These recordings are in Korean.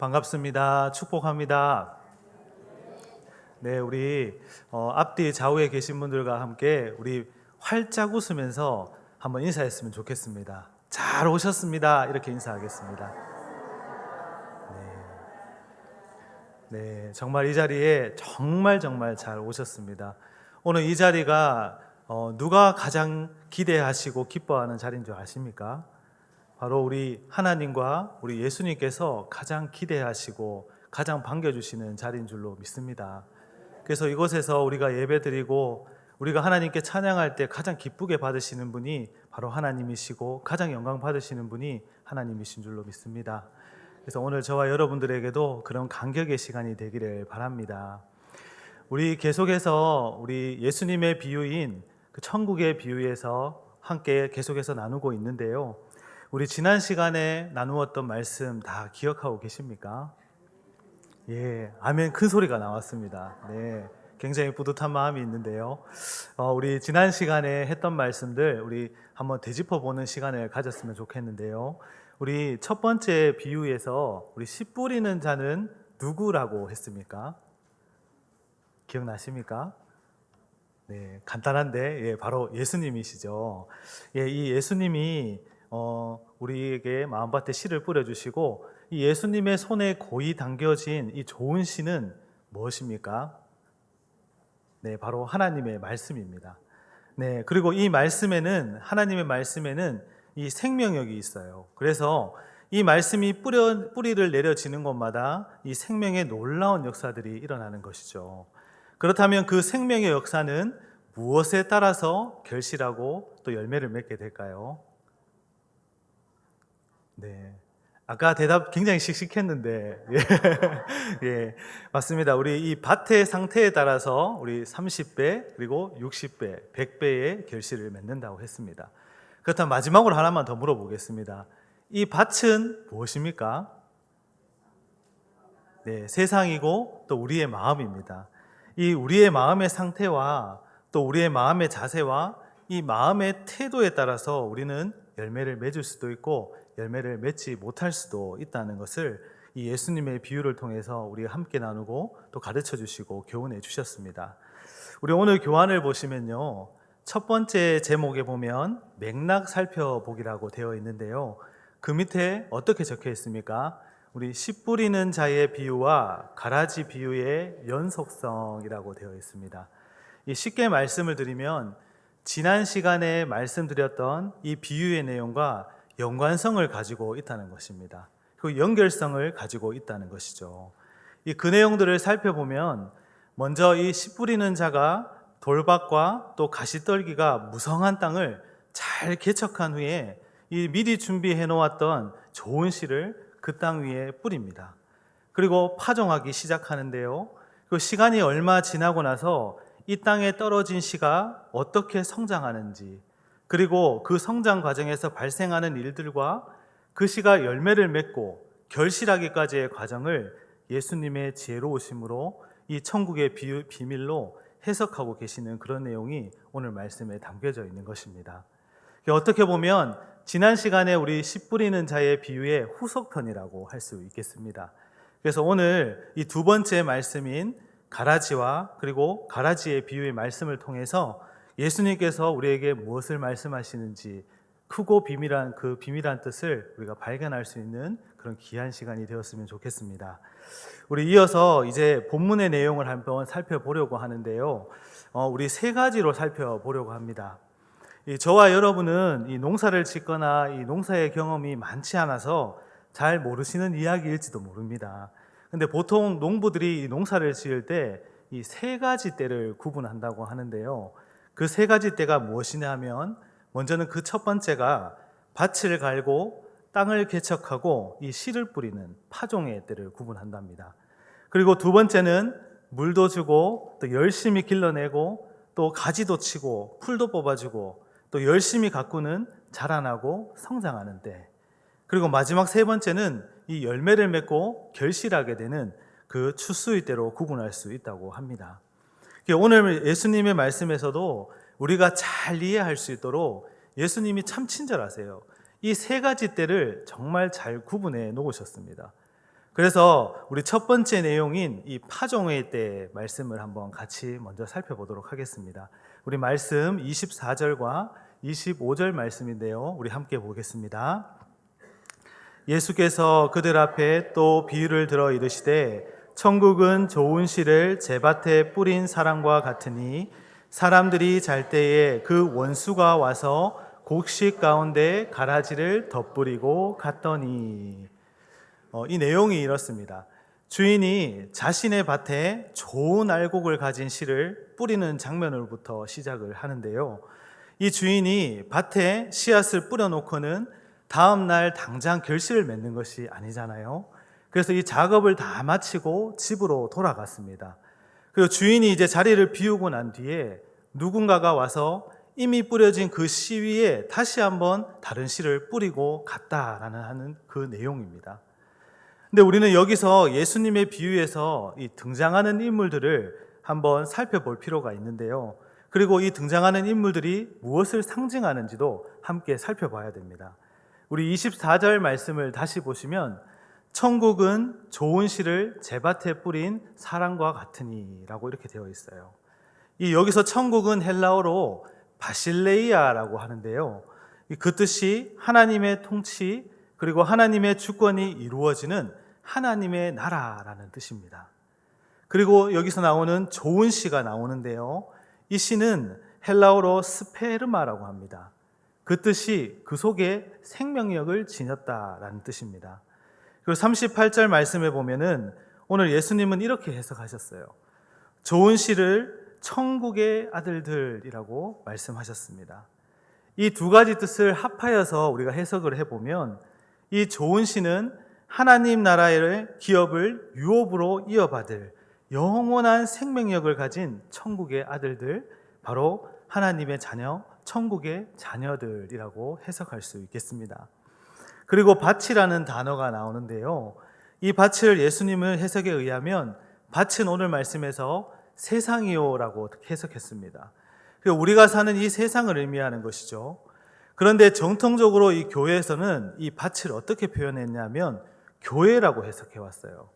반갑습니다. 축복합니다. 네, 우리 앞뒤 좌우에 계신 분들과 함께 우리 활짝 웃으면서 한번 인사했으면 좋겠습니다. 잘 오셨습니다. 이렇게 인사하겠습니다. 네, 정말 이 자리에 정말 잘 오셨습니다. 오늘 이 자리가 누가 가장 기대하시고 기뻐하는 자리인 줄 아십니까? 바로 우리 하나님과 우리 예수님께서 가장 기대하시고 가장 반겨주시는 자리인 줄로 믿습니다. 그래서 이곳에서 우리가 예배드리고 우리가 하나님께 찬양할 때 가장 기쁘게 받으시는 분이 바로 하나님이시고 가장 영광 받으시는 분이 하나님이신 줄로 믿습니다. 그래서 오늘 저와 여러분들에게도 그런 감격의 시간이 되기를 바랍니다. 우리 계속해서 우리 예수님의 비유인 그 천국의 비유에서 함께 계속해서 나누고 있는데요. 우리 지난 시간에 나누었던 말씀 다 기억하고 계십니까? 예, 아멘 큰 소리가 나왔습니다. 네, 굉장히 뿌듯한 마음이 있는데요. 우리 지난 시간에 했던 말씀들 우리 한번 되짚어 보는 시간을 가졌으면 좋겠는데요. 우리 첫 번째 비유에서 우리 씨 뿌리는 자는 누구라고 했습니까? 기억나십니까? 네, 간단한데 예, 바로 예수님이시죠. 예, 이 예수님이 우리에게 마음밭에 씨를 뿌려주시고 이 예수님의 손에 고이 당겨진 이 좋은 씨는 무엇입니까? 네, 바로 하나님의 말씀입니다. 네, 그리고 이 말씀에는 하나님의 말씀에는 이 생명력이 있어요. 그래서 이 말씀이 뿌리를 내려지는 곳마다 이 생명의 놀라운 역사들이 일어나는 것이죠. 그렇다면 그 생명의 역사는 무엇에 따라서 결실하고 또 열매를 맺게 될까요? 네. 아까 대답 굉장히 씩씩했는데, 예. 예, 맞습니다. 우리 이 밭의 상태에 따라서 우리 30배, 그리고 60배, 100배의 결실을 맺는다고 했습니다. 그렇다면 마지막으로 하나만 더 물어보겠습니다. 이 밭은 무엇입니까? 네, 세상이고 또 우리의 마음입니다. 이 우리의 마음의 상태와 또 우리의 마음의 자세와 이 마음의 태도에 따라서 우리는 열매를 맺을 수도 있고 열매를 맺지 못할 수도 있다는 것을 이 예수님의 비유를 통해서 우리가 함께 나누고 또 가르쳐 주시고 교훈해 주셨습니다. 우리 오늘 교환을 보시면요, 첫 번째 제목에 보면 맥락 살펴보기라고 되어 있는데요, 그 밑에 어떻게 적혀 있습니까? 우리 씨 뿌리는 자의 비유와 가라지 비유의 연속성이라고 되어 있습니다. 이 쉽게 말씀을 드리면 지난 시간에 말씀드렸던 이 비유의 내용과 연관성을 가지고 있다는 것입니다. 그 연결성을 가지고 있다는 것이죠. 그 내용들을 살펴보면 먼저 이 씨 뿌리는 자가 돌밭과 또 가시떨기가 무성한 땅을 잘 개척한 후에 이 미리 준비해 놓았던 좋은 씨를 그 땅 위에 뿌립니다. 그리고 파종하기 시작하는데요. 그 시간이 얼마 지나고 나서 이 땅에 떨어진 씨가 어떻게 성장하는지, 그리고 그 성장 과정에서 발생하는 일들과 그 씨가 열매를 맺고 결실하기까지의 과정을 예수님의 지혜로우심으로 이 천국의 비밀로 해석하고 계시는 그런 내용이 오늘 말씀에 담겨져 있는 것입니다. 어떻게 보면 지난 시간에 우리 씨 뿌리는 자의 비유의 후속편이라고 할 수 있겠습니다. 그래서 오늘 이 두 번째 말씀인 가라지와 그리고 가라지의 비유의 말씀을 통해서 예수님께서 우리에게 무엇을 말씀하시는지 크고 비밀한 그 비밀한 뜻을 우리가 발견할 수 있는 그런 귀한 시간이 되었으면 좋겠습니다. 우리 이어서 이제 본문의 내용을 한번 살펴보려고 하는데요, 우리 세 가지로 살펴보려고 합니다. 저와 여러분은 이 농사를 짓거나 이 농사의 경험이 많지 않아서 잘 모르시는 이야기일지도 모릅니다. 근데 보통 농부들이 농사를 지을 때 이 세 가지 때를 구분한다고 하는데요, 그 세 가지 때가 무엇이냐 하면 먼저는 그 첫 번째가 밭을 갈고 땅을 개척하고 이 씨를 뿌리는 파종의 때를 구분한답니다. 그리고 두 번째는 물도 주고 또 열심히 길러내고 또 가지도 치고 풀도 뽑아주고 또 열심히 가꾸는 자라나고 성장하는 때, 그리고 마지막 세 번째는 이 열매를 맺고 결실하게 되는 그 추수의 때로 구분할 수 있다고 합니다. 오늘 예수님의 말씀에서도 우리가 잘 이해할 수 있도록 예수님이 참 친절하세요. 이 세 가지 때를 정말 잘 구분해 놓으셨습니다. 그래서 우리 첫 번째 내용인 이 파종의 때 말씀을 한번 같이 먼저 살펴보도록 하겠습니다. 우리 말씀 24절과 25절 말씀인데요. 우리 함께 보겠습니다. 예수께서 그들 앞에 또 비유를 들어 이르시되 천국은 좋은 씨를 제밭에 뿌린 사람과 같으니 사람들이 잘 때에 그 원수가 와서 곡식 가운데 가라지를 덧뿌리고 갔더니. 이 내용이 이렇습니다. 주인이 자신의 밭에 좋은 알곡을 가진 씨를 뿌리는 장면으로부터 시작을 하는데요. 이 주인이 밭에 씨앗을 뿌려놓고는 다음 날 당장 결실을 맺는 것이 아니잖아요. 그래서 이 작업을 다 마치고 집으로 돌아갔습니다. 그리고 주인이 이제 자리를 비우고 난 뒤에 누군가가 와서 이미 뿌려진 그 씨 위에 다시 한번 다른 씨를 뿌리고 갔다라는 하는 그 내용입니다. 근데 우리는 여기서 예수님의 비유에서 이 등장하는 인물들을 한번 살펴볼 필요가 있는데요. 그리고 이 등장하는 인물들이 무엇을 상징하는지도 함께 살펴봐야 됩니다. 우리 24절 말씀을 다시 보시면 천국은 좋은 씨를 제밭에 뿌린 사람과 같으니 라고 이렇게 되어 있어요. 이 여기서 천국은 헬라어로 바실레이아라고 하는데요. 그 뜻이 하나님의 통치 그리고 하나님의 주권이 이루어지는 하나님의 나라라는 뜻입니다. 그리고 여기서 나오는 좋은 씨가 나오는데요. 이 씨는 헬라어로 스페르마라고 합니다. 그 뜻이 그 속에 생명력을 지녔다라는 뜻입니다. 그리고 38절 말씀에 보면은 오늘 예수님은 이렇게 해석하셨어요. 좋은 씨를 천국의 아들들이라고 말씀하셨습니다. 이 두 가지 뜻을 합하여서 우리가 해석을 해보면 이 좋은 씨는 하나님 나라의 기업을 유업으로 이어받을 영원한 생명력을 가진 천국의 아들들, 바로 하나님의 자녀, 천국의 자녀들이라고 해석할 수 있겠습니다. 그리고 밭이라는 단어가 나오는데요. 이 밭을 예수님의 해석에 의하면 밭은 오늘 말씀에서 세상이요라고 해석했습니다. 우리가 사는 이 세상을 의미하는 것이죠. 그런데 정통적으로 이 교회에서는 이 밭을 어떻게 표현했냐면 교회라고 해석해 왔어요.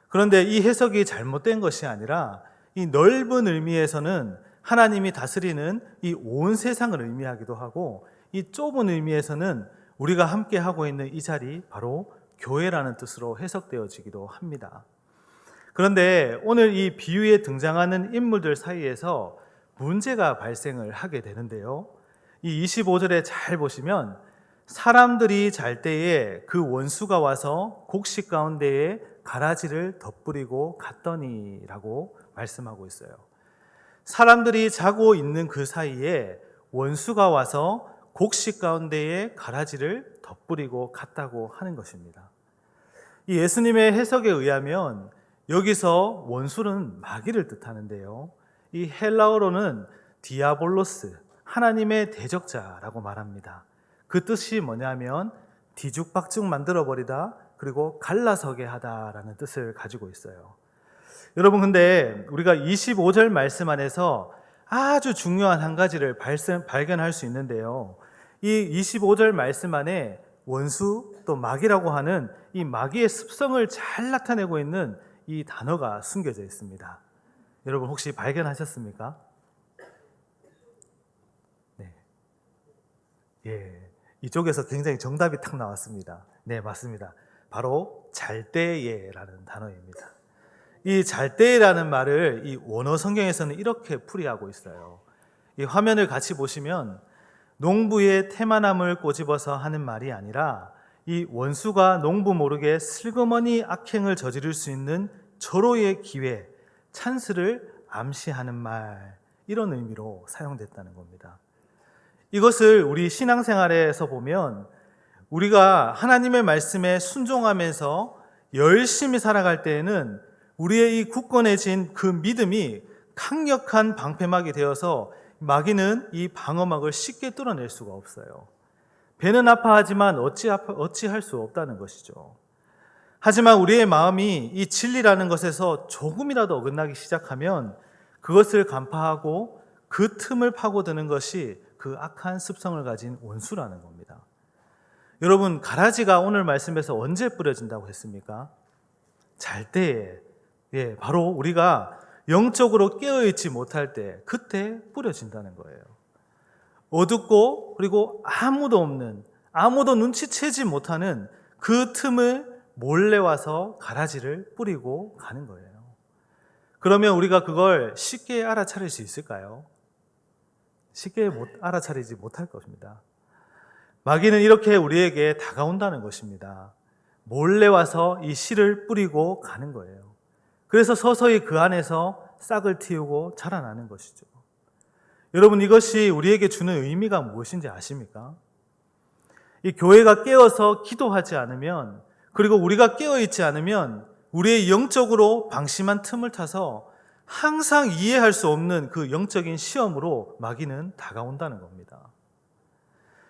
그런데 이 해석이 잘못된 것이 아니라 이 넓은 의미에서는 하나님이 다스리는 이 온 세상을 의미하기도 하고 이 좁은 의미에서는 우리가 함께 하고 있는 이 자리 바로 교회라는 뜻으로 해석되어지기도 합니다. 그런데 오늘 이 비유에 등장하는 인물들 사이에서 문제가 발생을 하게 되는데요. 이 25절에 잘 보시면 사람들이 잘 때에 그 원수가 와서 곡식 가운데에 가라지를 덧뿌리고 갔더니라고 말씀하고 있어요. 사람들이 자고 있는 그 사이에 원수가 와서 곡식 가운데에 가라지를 덧뿌리고 갔다고 하는 것입니다. 이 예수님의 해석에 의하면 여기서 원수는 마귀를 뜻하는데요. 이 헬라어로는 디아볼로스, 하나님의 대적자라고 말합니다. 그 뜻이 뭐냐면 뒤죽박죽 만들어버리다 그리고 갈라서게 하다라는 뜻을 가지고 있어요. 여러분, 근데 우리가 25절 말씀 안에서 아주 중요한 한 가지를 발견할 수 있는데요. 이 25절 말씀 안에 원수 또 마귀라고 하는 이 마귀의 습성을 잘 나타내고 있는 이 단어가 숨겨져 있습니다. 여러분 혹시 발견하셨습니까? 네. 이쪽에서 굉장히 정답이 탁 나왔습니다. 네, 맞습니다. 바로 잘때예라는 단어입니다. 이 잘때라는 말을 이 원어 성경에서는 이렇게 풀이하고 있어요. 이 화면을 같이 보시면 농부의 태만함을 꼬집어서 하는 말이 아니라 이 원수가 농부 모르게 슬그머니 악행을 저지를 수 있는 절호의 기회, 찬스를 암시하는 말, 이런 의미로 사용됐다는 겁니다. 이것을 우리 신앙생활에서 보면 우리가 하나님의 말씀에 순종하면서 열심히 살아갈 때에는 우리의 이 굳건해진 그 믿음이 강력한 방패막이 되어서 마귀는 이 방어막을 쉽게 뚫어낼 수가 없어요. 배는 아파하지만 어찌할 수 없다는 것이죠. 하지만 우리의 마음이 이 진리라는 것에서 조금이라도 어긋나기 시작하면 그것을 간파하고 그 틈을 파고드는 것이 그 악한 습성을 가진 원수라는 겁니다. 여러분, 가라지가 오늘 말씀에서 언제 뿌려진다고 했습니까? 잘 때에, 바로 우리가 영적으로 깨어있지 못할 때, 그때 뿌려진다는 거예요. 어둡고 그리고 아무도 없는, 아무도 눈치채지 못하는 그 틈을 몰래 와서 가라지를 뿌리고 가는 거예요. 그러면 우리가 그걸 쉽게 알아차릴 수 있을까요? 쉽게 알아차리지 못할 것입니다. 마귀는 이렇게 우리에게 다가온다는 것입니다. 몰래 와서 이 씨를 뿌리고 가는 거예요. 그래서 서서히 그 안에서 싹을 틔우고 자라나는 것이죠. 여러분, 이것이 우리에게 주는 의미가 무엇인지 아십니까? 이 교회가 깨어서 기도하지 않으면, 그리고 우리가 깨어있지 않으면 우리의 영적으로 방심한 틈을 타서 항상 이해할 수 없는 그 영적인 시험으로 마귀는 다가온다는 겁니다.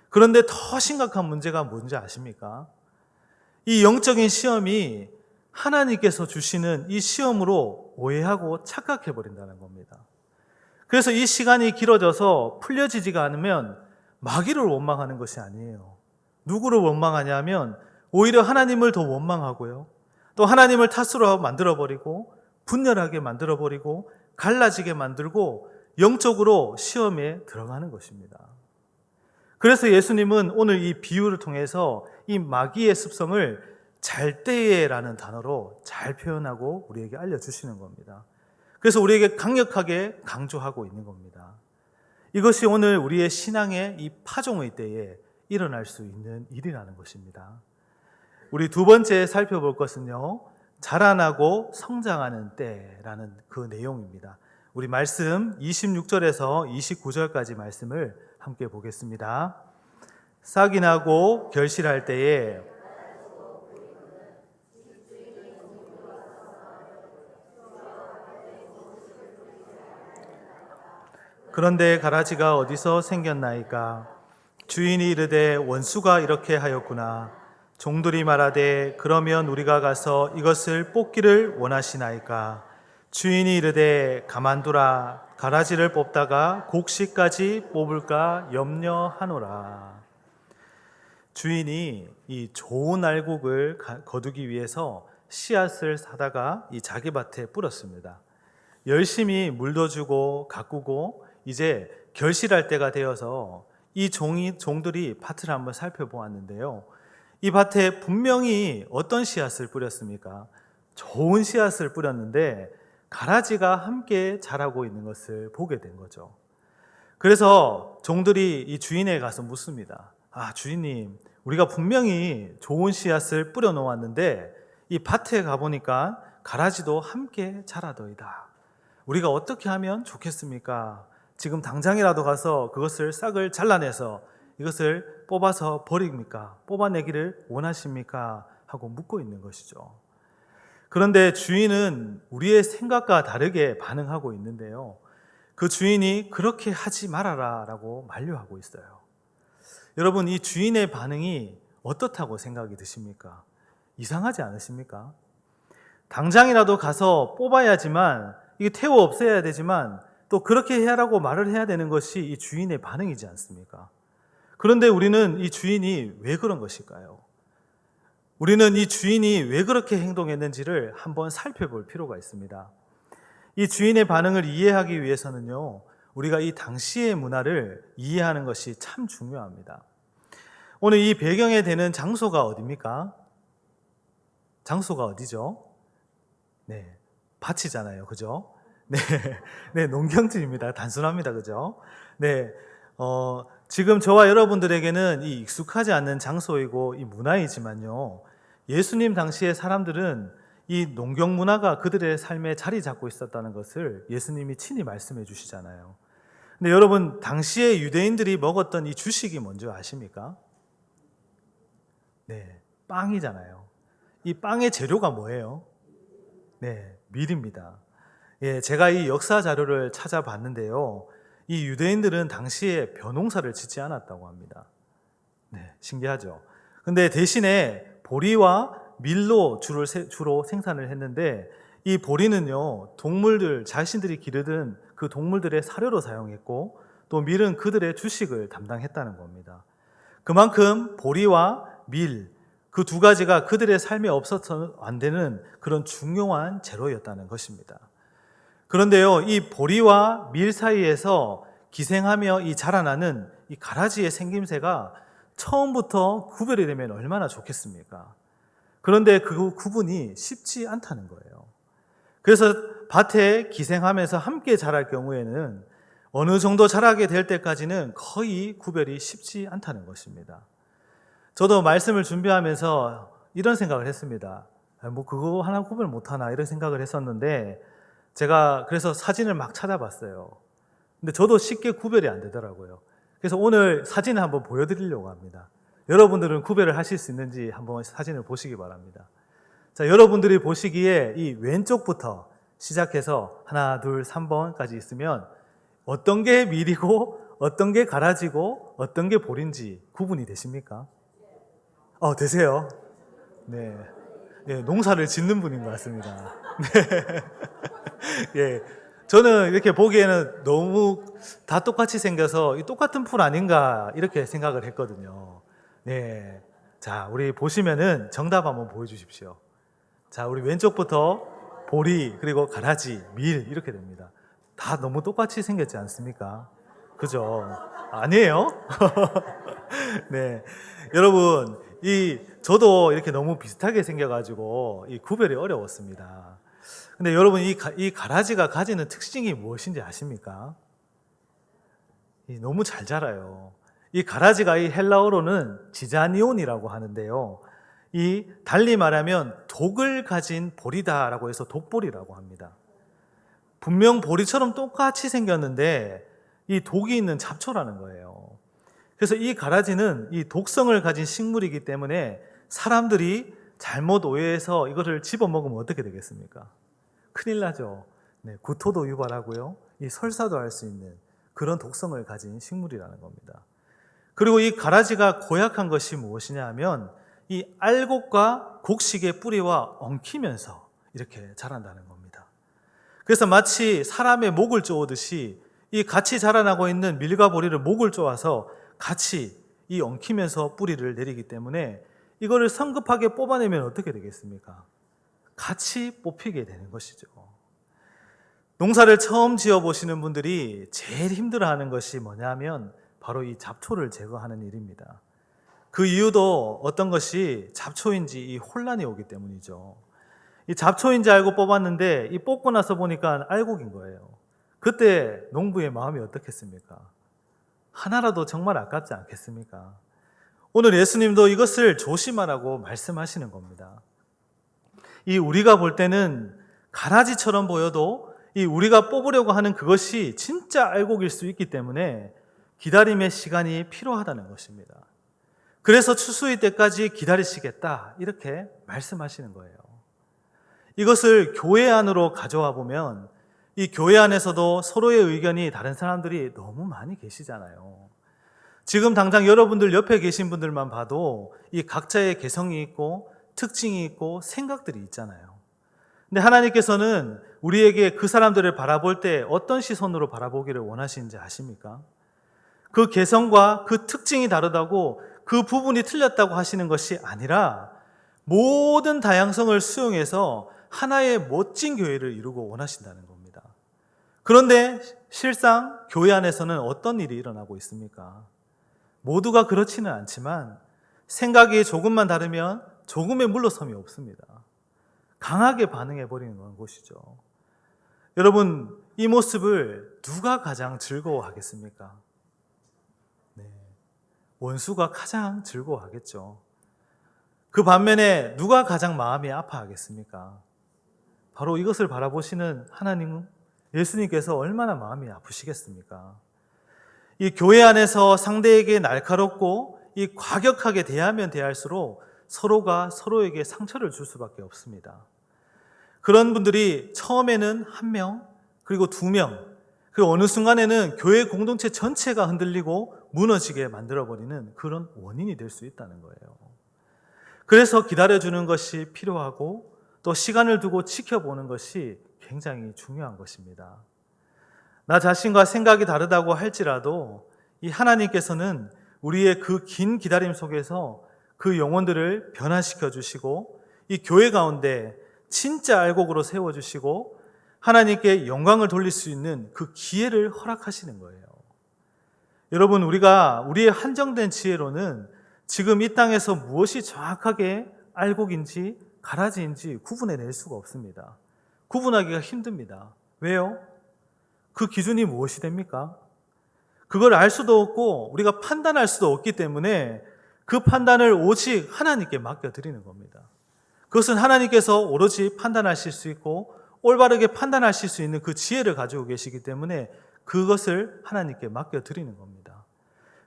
그런데 더 심각한 문제가 뭔지 아십니까? 이 영적인 시험이 하나님께서 주시는 이 시험으로 오해하고 착각해버린다는 겁니다. 그래서 이 시간이 길어져서 풀려지지가 않으면 마귀를 원망하는 것이 아니에요. 누구를 원망하냐면 오히려 하나님을 더 원망하고요. 또 하나님을 탓으로 만들어버리고 분열하게 만들어버리고 갈라지게 만들고 영적으로 시험에 들어가는 것입니다. 그래서 예수님은 오늘 이 비유를 통해서 이 마귀의 습성을 잘 때에라는 단어로 잘 표현하고 우리에게 알려주시는 겁니다. 그래서 우리에게 강력하게 강조하고 있는 겁니다. 이것이 오늘 우리의 신앙의 이 파종의 때에 일어날 수 있는 일이라는 것입니다. 우리 두 번째 살펴볼 것은요, 자라나고 성장하는 때라는 그 내용입니다. 우리 말씀 26절에서 29절까지 말씀을 함께 보겠습니다. 싹이 나고 결실할 때에 그런데 가라지가 어디서 생겼나이까? 주인이 이르되 원수가 이렇게 하였구나. 종들이 말하되 그러면 우리가 가서 이것을 뽑기를 원하시나이까? 주인이 이르되 가만두라. 가라지를 뽑다가 곡식까지 뽑을까 염려하노라. 주인이 이 좋은 알곡을 거두기 위해서 씨앗을 사다가 이 자기 밭에 뿌렸습니다. 열심히 물도 주고 가꾸고 이제 결실할 때가 되어서 이 종들이 밭을 한번 살펴보았는데요. 이 밭에 분명히 어떤 씨앗을 뿌렸습니까? 좋은 씨앗을 뿌렸는데 가라지가 함께 자라고 있는 것을 보게 된 거죠. 그래서 종들이 이 주인에 가서 묻습니다. 주인님, 우리가 분명히 좋은 씨앗을 뿌려 놓았는데 이 밭에 가보니까 가라지도 함께 자라더이다. 우리가 어떻게 하면 좋겠습니까? 지금 당장이라도 가서 그것을 싹을 잘라내서 이것을 뽑아서 버립니까? 뽑아내기를 원하십니까? 하고 묻고 있는 것이죠. 그런데 주인은 우리의 생각과 다르게 반응하고 있는데요. 그 주인이 그렇게 하지 말아라 라고 만류하고 있어요. 여러분, 이 주인의 반응이 어떻다고 생각이 드십니까? 이상하지 않으십니까? 당장이라도 가서 뽑아야지만, 이게 태워 없애야 되지만 또 그렇게 해라고 말을 해야 되는 것이 이 주인의 반응이지 않습니까? 그런데 우리는 이 주인이 왜 그런 것일까요? 우리는 이 주인이 왜 그렇게 행동했는지를 한번 살펴볼 필요가 있습니다. 이 주인의 반응을 이해하기 위해서는요, 우리가 이 당시의 문화를 이해하는 것이 참 중요합니다. 오늘 이 배경에 되는 장소가 어디입니까? 장소가 어디죠? 네, 밭이잖아요. 그죠? 네, 농경지입니다. 단순합니다. 그죠? 네, 지금 저와 여러분들에게는 이 익숙하지 않는 장소이고 이 문화이지만요, 예수님 당시의 사람들은 이 농경 문화가 그들의 삶에 자리 잡고 있었다는 것을 예수님이 친히 말씀해 주시잖아요. 근데 여러분, 당시에 유대인들이 먹었던 이 주식이 뭔지 아십니까? 네, 빵이잖아요. 이 빵의 재료가 뭐예요? 네, 밀입니다. 제가 이 역사 자료를 찾아봤는데요, 이 유대인들은 당시에 벼농사를 짓지 않았다고 합니다. 네, 신기하죠. 근데 대신에 보리와 밀로 주로 생산을 했는데, 이 보리는요, 동물들, 자신들이 기르던 그 동물들의 사료로 사용했고, 또 밀은 그들의 주식을 담당했다는 겁니다. 그만큼 보리와 밀, 그 두 가지가 그들의 삶에 없어서는 안 되는 그런 중요한 재료였다는 것입니다. 그런데요, 이 보리와 밀 사이에서 기생하며 이 자라나는 이 가라지의 생김새가 처음부터 구별이 되면 얼마나 좋겠습니까? 그런데 그 구분이 쉽지 않다는 거예요. 그래서 밭에 기생하면서 함께 자랄 경우에는 어느 정도 자라게 될 때까지는 거의 구별이 쉽지 않다는 것입니다. 저도 말씀을 준비하면서 이런 생각을 했습니다. 뭐 그거 하나 구별 못하나 이런 생각을 했었는데 제가 그래서 사진을 막 찾아봤어요. 근데 저도 쉽게 구별이 안 되더라고요. 그래서 오늘 사진을 한번 보여드리려고 합니다. 여러분들은 구별을 하실 수 있는지 한번 사진을 보시기 바랍니다. 자, 여러분들이 보시기에 이 왼쪽부터 시작해서 하나, 둘, 3번까지 있으면 어떤 게 밀이고 어떤 게 가라지고 어떤 게 보리인지 구분이 되십니까? 되세요? 네. 네, 농사를 짓는 분인 것 같습니다. 네. 예. 저는 이렇게 보기에는 너무 다 똑같이 생겨서 똑같은 풀 아닌가 이렇게 생각을 했거든요. 네. 자, 우리 보시면은 정답 한번 보여주십시오. 자, 우리 왼쪽부터 보리, 그리고 가라지, 밀 이렇게 됩니다. 다 너무 똑같이 생겼지 않습니까? 그죠? 아니에요? 네. 여러분, 저도 이렇게 너무 비슷하게 생겨가지고 이 구별이 어려웠습니다. 근데 여러분, 이 가라지가 가지는 특징이 무엇인지 아십니까? 너무 잘 자라요. 이 가라지가 이 헬라어로는 지자니온이라고 하는데요. 이 달리 말하면 독을 가진 보리다라고 해서 독보리라고 합니다. 분명 보리처럼 똑같이 생겼는데 이 독이 있는 잡초라는 거예요. 그래서 이 가라지는 이 독성을 가진 식물이기 때문에 사람들이 잘못 오해해서 이거를 집어먹으면 어떻게 되겠습니까? 큰일 나죠. 네, 구토도 유발하고요. 이 설사도 할 수 있는 그런 독성을 가진 식물이라는 겁니다. 그리고 이 가라지가 고약한 것이 무엇이냐 하면 이 알곡과 곡식의 뿌리와 엉키면서 이렇게 자란다는 겁니다. 그래서 마치 사람의 목을 쪼듯이 이 같이 자라나고 있는 밀과 보리를 목을 쪼아서 같이 이 엉키면서 뿌리를 내리기 때문에 이거를 성급하게 뽑아내면 어떻게 되겠습니까? 같이 뽑히게 되는 것이죠. 농사를 처음 지어보시는 분들이 제일 힘들어하는 것이 뭐냐면 바로 이 잡초를 제거하는 일입니다. 그 이유도 어떤 것이 잡초인지 이 혼란이 오기 때문이죠. 이 잡초인지 알고 뽑았는데 이 뽑고 나서 보니까 알곡인 거예요. 그때 농부의 마음이 어떻겠습니까? 하나라도 정말 아깝지 않겠습니까? 오늘 예수님도 이것을 조심하라고 말씀하시는 겁니다. 이 우리가 볼 때는 가라지처럼 보여도 이 우리가 뽑으려고 하는 그것이 진짜 알곡일 수 있기 때문에 기다림의 시간이 필요하다는 것입니다. 그래서 추수의 때까지 기다리시겠다 이렇게 말씀하시는 거예요. 이것을 교회 안으로 가져와 보면 이 교회 안에서도 서로의 의견이 다른 사람들이 너무 많이 계시잖아요. 지금 당장 여러분들 옆에 계신 분들만 봐도 이 각자의 개성이 있고 특징이 있고 생각들이 있잖아요. 근데 하나님께서는 우리에게 그 사람들을 바라볼 때 어떤 시선으로 바라보기를 원하시는지 아십니까? 그 개성과 그 특징이 다르다고 그 부분이 틀렸다고 하시는 것이 아니라 모든 다양성을 수용해서 하나의 멋진 교회를 이루고 원하신다는 겁니다. 그런데 실상 교회 안에서는 어떤 일이 일어나고 있습니까? 모두가 그렇지는 않지만 생각이 조금만 다르면 조금의 물러섬이 없습니다. 강하게 반응해버리는 것이죠. 여러분, 이 모습을 누가 가장 즐거워하겠습니까? 네, 원수가 가장 즐거워하겠죠. 그 반면에 누가 가장 마음이 아파하겠습니까? 바로 이것을 바라보시는 하나님, 예수님께서 얼마나 마음이 아프시겠습니까? 이 교회 안에서 상대에게 날카롭고 이 과격하게 대하면 대할수록 서로가 서로에게 상처를 줄 수밖에 없습니다. 그런 분들이 처음에는 1명, 그리고 2명, 그리고 어느 순간에는 교회 공동체 전체가 흔들리고 무너지게 만들어버리는 그런 원인이 될 수 있다는 거예요. 그래서 기다려주는 것이 필요하고 또 시간을 두고 지켜보는 것이 굉장히 중요한 것입니다. 나 자신과 생각이 다르다고 할지라도 이 하나님께서는 우리의 그 긴 기다림 속에서 그 영혼들을 변화시켜 주시고 이 교회 가운데 진짜 알곡으로 세워주시고 하나님께 영광을 돌릴 수 있는 그 기회를 허락하시는 거예요. 여러분, 우리가 우리의 한정된 지혜로는 지금 이 땅에서 무엇이 정확하게 알곡인지 가라지인지 구분해낼 수가 없습니다. 구분하기가 힘듭니다. 왜요? 그 기준이 무엇이 됩니까? 그걸 알 수도 없고 우리가 판단할 수도 없기 때문에 그 판단을 오직 하나님께 맡겨드리는 겁니다. 그것은 하나님께서 오로지 판단하실 수 있고 올바르게 판단하실 수 있는 그 지혜를 가지고 계시기 때문에 그것을 하나님께 맡겨드리는 겁니다.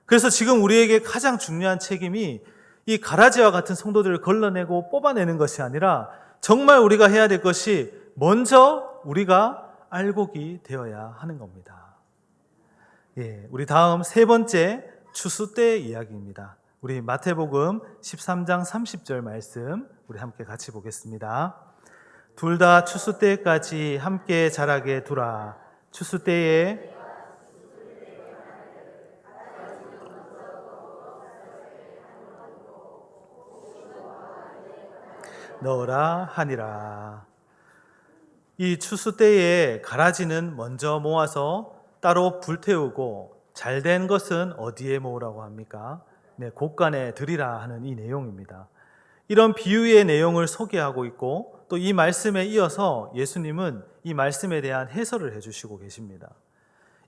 그래서 지금 우리에게 가장 중요한 책임이 이 가라지와 같은 성도들을 걸러내고 뽑아내는 것이 아니라 정말 우리가 해야 될 것이 먼저 우리가 알곡이 되어야 하는 겁니다. 우리 다음 세 번째 추수 때의 이야기입니다. 우리 마태복음 13장 30절 말씀 우리 함께 같이 보겠습니다. 둘 다 추수 때까지 함께 자라게 두라. 추수 때에 넣으라 하니라. 이 추수 때에 가라지는 먼저 모아서 따로 불태우고 잘된 것은 어디에 모으라고 합니까? 곳간에 드리라 하는 이 내용입니다. 이런 비유의 내용을 소개하고 있고 또 이 말씀에 이어서 예수님은 이 말씀에 대한 해설을 해주시고 계십니다.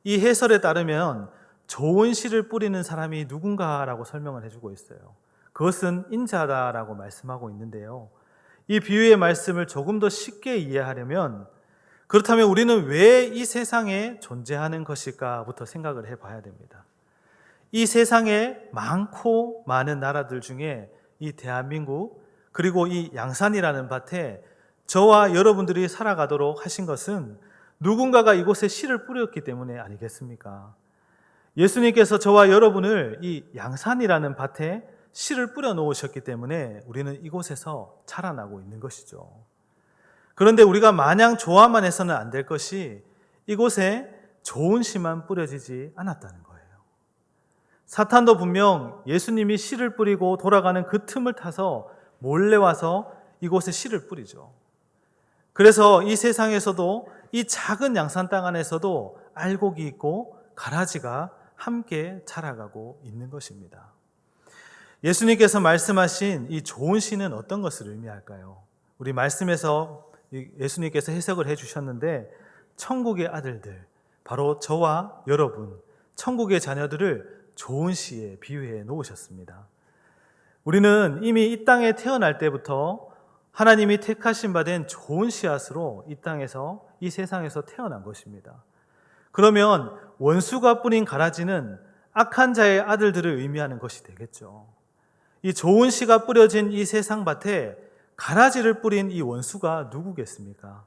이 해설에 따르면 좋은 씨를 뿌리는 사람이 누군가라고 설명을 해주고 있어요. 그것은 인자다라고 말씀하고 있는데요. 이 비유의 말씀을 조금 더 쉽게 이해하려면 그렇다면 우리는 왜 이 세상에 존재하는 것일까부터 생각을 해봐야 됩니다. 이 세상에 많고 많은 나라들 중에 이 대한민국 그리고 이 양산이라는 밭에 저와 여러분들이 살아가도록 하신 것은 누군가가 이곳에 씨를 뿌렸기 때문에 아니겠습니까? 예수님께서 저와 여러분을 이 양산이라는 밭에 씨를 뿌려 놓으셨기 때문에 우리는 이곳에서 자라나고 있는 것이죠. 그런데 우리가 마냥 좋아만 해서는 안 될 것이 이곳에 좋은 씨만 뿌려지지 않았다는 거예요. 사탄도 분명 예수님이 씨를 뿌리고 돌아가는 그 틈을 타서 몰래 와서 이곳에 씨를 뿌리죠. 그래서 이 세상에서도 이 작은 양산 땅 안에서도 알곡이 있고 가라지가 함께 자라가고 있는 것입니다. 예수님께서 말씀하신 이 좋은 씨는 어떤 것을 의미할까요? 우리 말씀에서 예수님께서 해석을 해주셨는데 천국의 아들들, 바로 저와 여러분, 천국의 자녀들을 좋은 씨에 비유해 놓으셨습니다. 우리는 이미 이 땅에 태어날 때부터 하나님이 택하신 바 된 좋은 씨앗으로 이 땅에서, 이 세상에서 태어난 것입니다. 그러면 원수가 뿌린 가라지는 악한 자의 아들들을 의미하는 것이 되겠죠. 이 좋은 씨가 뿌려진 이 세상 밭에 가라지를 뿌린 이 원수가 누구겠습니까?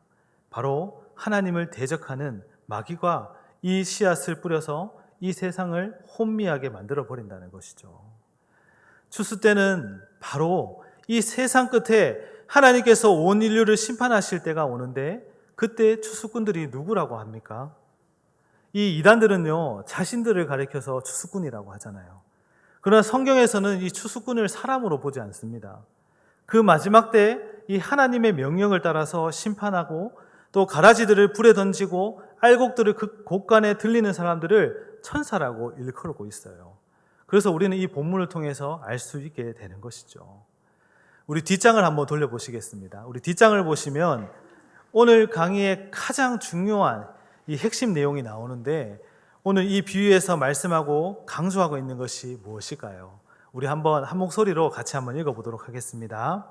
바로 하나님을 대적하는 마귀가 이 씨앗을 뿌려서 이 세상을 혼미하게 만들어 버린다는 것이죠. 추수 때는 바로 이 세상 끝에 하나님께서 온 인류를 심판하실 때가 오는데 그때 추수꾼들이 누구라고 합니까? 이 이단들은요, 자신들을 가리켜서 추수꾼이라고 하잖아요. 그러나 성경에서는 이 추수꾼을 사람으로 보지 않습니다. 그 마지막 때 이 하나님의 명령을 따라서 심판하고 또 가라지들을 불에 던지고 알곡들을 그 곳간에 들리는 사람들을 천사라고 일컬고 있어요. 그래서 우리는 이 본문을 통해서 알 수 있게 되는 것이죠. 우리 뒷장을 한번 돌려보시겠습니다. 우리 뒷장을 보시면 오늘 강의의 가장 중요한 이 핵심 내용이 나오는데 오늘 이 비유에서 말씀하고 강조하고 있는 것이 무엇일까요? 우리 한번 한 목소리로 같이 한번 읽어보도록 하겠습니다.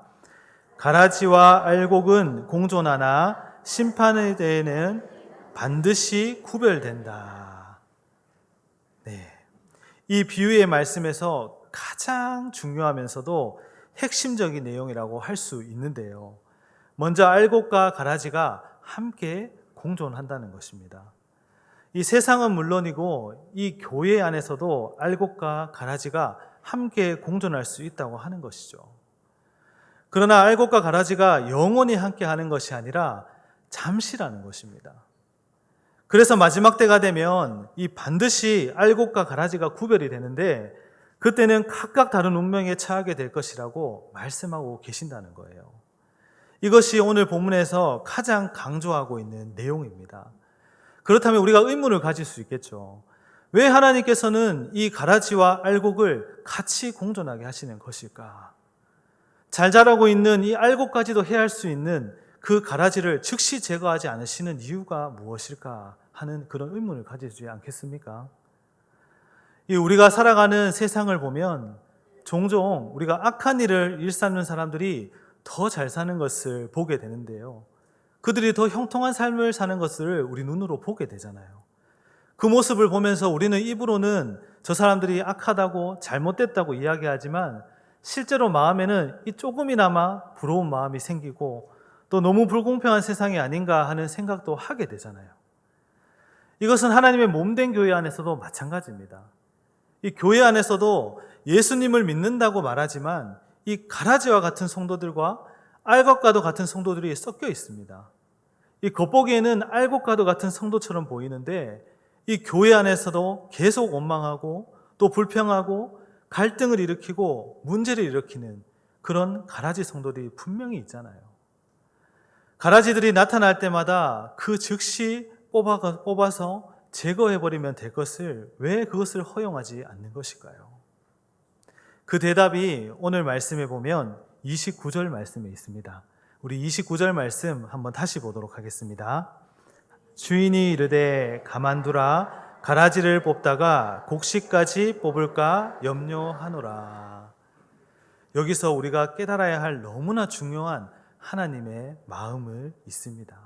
가라지와 알곡은 공존하나 심판의 때에는 반드시 구별된다. 네. 이 비유의 말씀에서 가장 중요하면서도 핵심적인 내용이라고 할 수 있는데요. 먼저 알곡과 가라지가 함께 공존한다는 것입니다. 이 세상은 물론이고 이 교회 안에서도 알곡과 가라지가 함께 공존할 수 있다고 하는 것이죠. 그러나 알곡과 가라지가 영원히 함께 하는 것이 아니라 잠시라는 것입니다. 그래서 마지막 때가 되면 이 반드시 알곡과 가라지가 구별이 되는데 그때는 각각 다른 운명에 처하게 될 것이라고 말씀하고 계신다는 거예요. 이것이 오늘 본문에서 가장 강조하고 있는 내용입니다. 그렇다면 우리가 의문을 가질 수 있겠죠. 왜 하나님께서는 이 가라지와 알곡을 같이 공존하게 하시는 것일까? 잘 자라고 있는 이 알곡까지도 해할 수 있는 그 가라지를 즉시 제거하지 않으시는 이유가 무엇일까 하는 그런 의문을 가지지 않겠습니까? 우리가 살아가는 세상을 보면 종종 우리가 악한 일을 일삼는 사람들이 더 잘 사는 것을 보게 되는데요. 그들이 더 형통한 삶을 사는 것을 우리 눈으로 보게 되잖아요. 그 모습을 보면서 우리는 입으로는 저 사람들이 악하다고 잘못됐다고 이야기하지만 실제로 마음에는 이 조금이나마 부러운 마음이 생기고 또 너무 불공평한 세상이 아닌가 하는 생각도 하게 되잖아요. 이것은 하나님의 몸된 교회 안에서도 마찬가지입니다. 이 교회 안에서도 예수님을 믿는다고 말하지만 이 가라지와 같은 성도들과 알곡과도 같은 성도들이 섞여 있습니다. 이 겉보기에는 알곡과도 같은 성도처럼 보이는데 이 교회 안에서도 계속 원망하고 또 불평하고 갈등을 일으키고 문제를 일으키는 그런 가라지 성도들이 분명히 있잖아요. 가라지들이 나타날 때마다 그 즉시 뽑아서 제거해버리면 될 것을 왜 그것을 허용하지 않는 것일까요? 그 대답이 오늘 말씀에 보면 29절 말씀에 있습니다. 우리 29절 말씀 한번 다시 보도록 하겠습니다. 주인이 이르되 가만두라 가라지를 뽑다가 곡식까지 뽑을까 염려하노라. 여기서 우리가 깨달아야 할 너무나 중요한 하나님의 마음을 있습니다.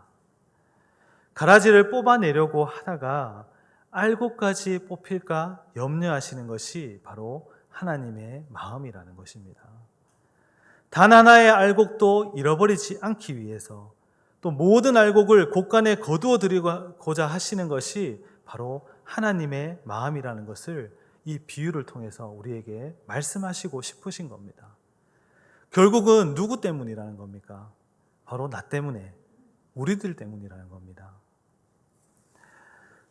가라지를 뽑아내려고 하다가 알곡까지 뽑힐까 염려하시는 것이 바로 하나님의 마음이라는 것입니다. 단 하나의 알곡도 잃어버리지 않기 위해서 또 모든 알곡을 곳간에 거두어 드리고자 하시는 것이 바로 하나님의 마음이라는 것을 이 비유를 통해서 우리에게 말씀하시고 싶으신 겁니다. 결국은 누구 때문이라는 겁니까? 바로 나 때문에, 우리들 때문이라는 겁니다.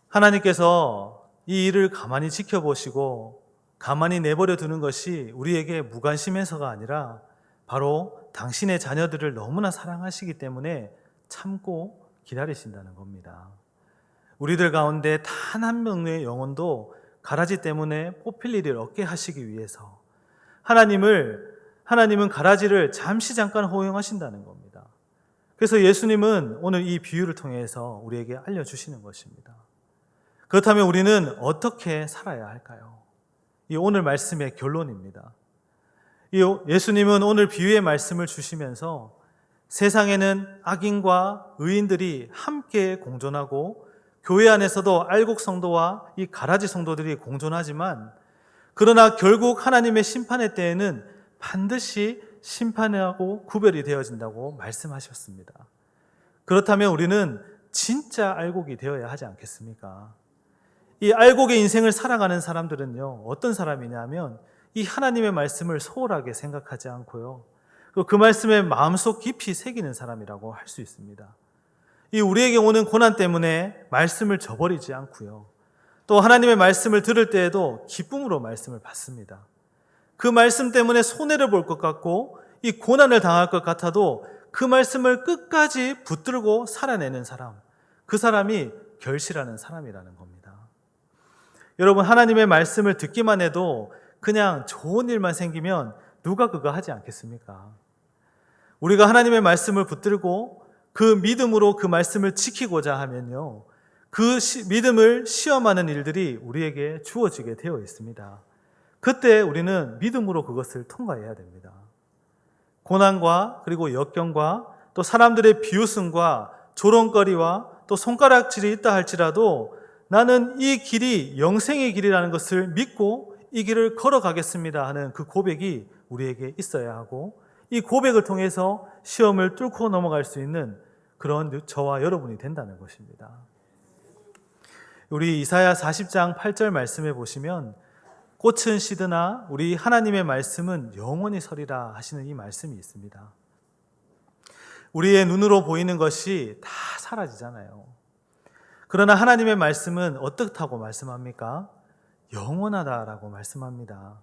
하나님께서 이 일을 가만히 지켜보시고 가만히 내버려 두는 것이 우리에게 무관심해서가 아니라 바로 당신의 자녀들을 너무나 사랑하시기 때문에 참고 기다리신다는 겁니다. 우리들 가운데 단 한 명의 영혼도 가라지 때문에 뽑힐 일을 없게 하시기 위해서 하나님은 가라지를 잠깐 허용하신다는 겁니다. 그래서 예수님은 오늘 이 비유를 통해서 우리에게 알려주시는 것입니다. 그렇다면 우리는 어떻게 살아야 할까요? 이 오늘 말씀의 결론입니다. 예수님은 오늘 비유의 말씀을 주시면서 세상에는 악인과 의인들이 함께 공존하고 교회 안에서도 알곡 성도와 이 가라지 성도들이 공존하지만 그러나 결국 하나님의 심판의 때에는 반드시 심판하고 구별이 되어진다고 말씀하셨습니다. 그렇다면 우리는 진짜 알곡이 되어야 하지 않겠습니까? 이 알곡의 인생을 살아가는 사람들은요, 어떤 사람이냐면 이 하나님의 말씀을 소홀하게 생각하지 않고요, 그 말씀에 마음속 깊이 새기는 사람이라고 할 수 있습니다. 이 우리에게 오는 고난 때문에 말씀을 저버리지 않고요, 또 하나님의 말씀을 들을 때에도 기쁨으로 말씀을 받습니다. 그 말씀 때문에 손해를 볼 것 같고 이 고난을 당할 것 같아도 그 말씀을 끝까지 붙들고 살아내는 사람, 그 사람이 결실하는 사람이라는 겁니다. 여러분, 하나님의 말씀을 듣기만 해도 그냥 좋은 일만 생기면 누가 그거 하지 않겠습니까? 우리가 하나님의 말씀을 붙들고 그 믿음으로 그 말씀을 지키고자 하면요, 그 믿음을 시험하는 일들이 우리에게 주어지게 되어 있습니다. 그때 우리는 믿음으로 그것을 통과해야 됩니다. 고난과 그리고 역경과 또 사람들의 비웃음과 조롱거리와 또 손가락질이 있다 할지라도 나는 이 길이 영생의 길이라는 것을 믿고 이 길을 걸어가겠습니다 하는 그 고백이 우리에게 있어야 하고, 이 고백을 통해서 시험을 뚫고 넘어갈 수 있는 그런 저와 여러분이 된다는 것입니다. 우리 이사야 40장 8절 말씀에 보시면 꽃은 시드나 우리 하나님의 말씀은 영원히 서리라 하시는 이 말씀이 있습니다. 우리의 눈으로 보이는 것이 다 사라지잖아요. 그러나 하나님의 말씀은 어떻다고 말씀합니까? 영원하다라고 말씀합니다.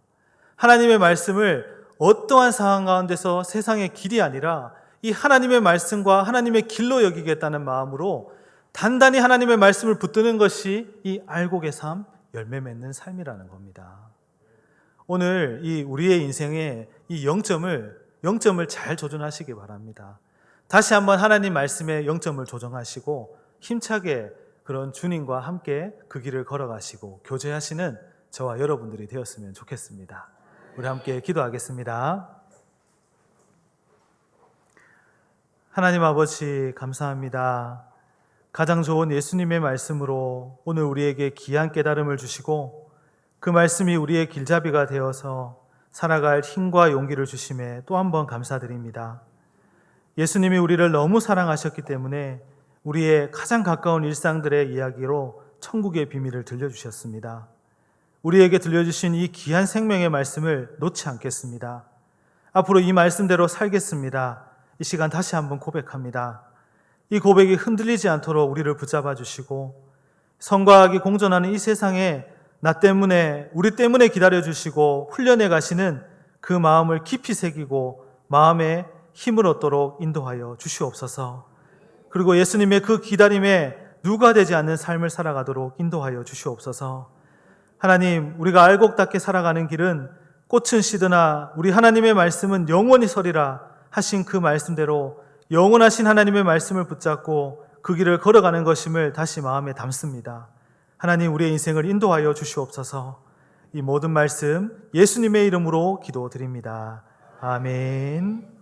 하나님의 말씀을 어떠한 상황 가운데서 세상의 길이 아니라 이 하나님의 말씀과 하나님의 길로 여기겠다는 마음으로 단단히 하나님의 말씀을 붙드는 것이 이 알곡의 삶, 열매 맺는 삶이라는 겁니다. 오늘 이 우리의 인생의 이 0점을 잘 조준하시기 바랍니다. 다시 한번 하나님 말씀의 0점을 조정하시고 힘차게 그런 주님과 함께 그 길을 걸어가시고 교제하시는 저와 여러분들이 되었으면 좋겠습니다. 우리 함께 기도하겠습니다. 하나님 아버지 감사합니다. 가장 좋은 예수님의 말씀으로 오늘 우리에게 귀한 깨달음을 주시고 그 말씀이 우리의 길잡이가 되어서 살아갈 힘과 용기를 주심에 또 한 번 감사드립니다. 예수님이 우리를 너무 사랑하셨기 때문에 우리의 가장 가까운 일상들의 이야기로 천국의 비밀을 들려주셨습니다. 우리에게 들려주신 이 귀한 생명의 말씀을 놓지 않겠습니다. 앞으로 이 말씀대로 살겠습니다. 이 시간 다시 한번 고백합니다. 이 고백이 흔들리지 않도록 우리를 붙잡아 주시고 선과 악이 공존하는 이 세상에 나 때문에 우리 때문에 기다려 주시고 훈련해 가시는 그 마음을 깊이 새기고 마음에 힘을 얻도록 인도하여 주시옵소서. 그리고 예수님의 그 기다림에 누가 되지 않는 삶을 살아가도록 인도하여 주시옵소서. 하나님, 우리가 알곡답게 살아가는 길은 꽃은 시드나 우리 하나님의 말씀은 영원히 서리라 하신 그 말씀대로 영원하신 하나님의 말씀을 붙잡고 그 길을 걸어가는 것임을 다시 마음에 담습니다. 하나님, 우리의 인생을 인도하여 주시옵소서. 이 모든 말씀 예수님의 이름으로 기도드립니다. 아멘.